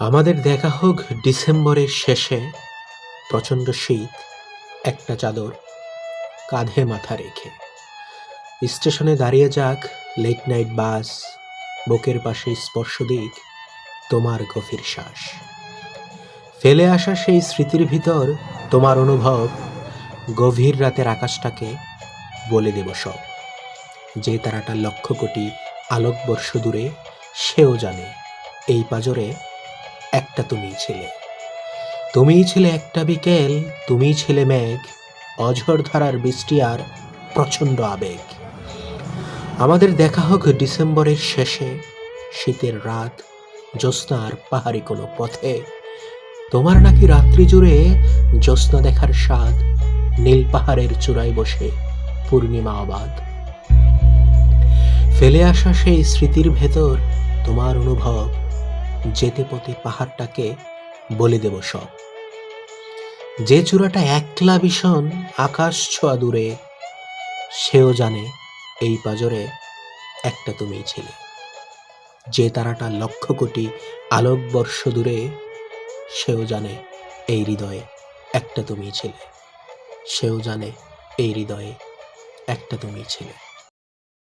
আমাদের দেখা হোক ডিসেম্বরের শেষে, প্রচণ্ড শীত, একটা চাদর কাঁধে মাথা রেখে। স্টেশনে দাঁড়িয়ে যাক লেট নাইট বাস, বুকের পাশে স্পর্শ দিক তোমার গভীর শ্বাস। ফেলে আসা সেই স্মৃতির ভিতর তোমার অনুভব, গভীর রাতের আকাশটাকে বলে দেব সব। যে তারাটা লক্ষ কোটি আলোকবর্ষ দূরে, সেও জানে এই পাজরে একটা তুমিই ছিলে। তুমিই ছিলে একটা বিকেল, তুমিই ছিলে মেঘ, অঝড় ধারার বৃষ্টি আর প্রচণ্ড আবেগ। আমাদের দেখা হোক ডিসেম্বরের শেষে, শীতের রাত, জ্যোৎস্নার পাহাড়ি কোনো পথে। তোমার নাকি রাত্রি জুড়ে জ্যোৎস্না দেখার স্বাদ, নীল পাহাড়ের চূড়ায় বসে পূর্ণিমা অবাধ। ফেলে আসা সেই স্মৃতির ভেতর তোমার অনুভব, যেতে পথে পাহাড়টাকে বলে দেব সব। যে চূড়াটা একলা ভীষণ আকাশ ছোঁয়া দূরে, সেও জানে এই পাজরে একটা তুমিই ছিলে। যে তারাটা লক্ষ কোটি আলোকবর্ষ দূরে, সেও জানে এই হৃদয়ে একটা তুমিই ছিলে। সেও জানে এই হৃদয়ে একটা তুমিই ছিলে।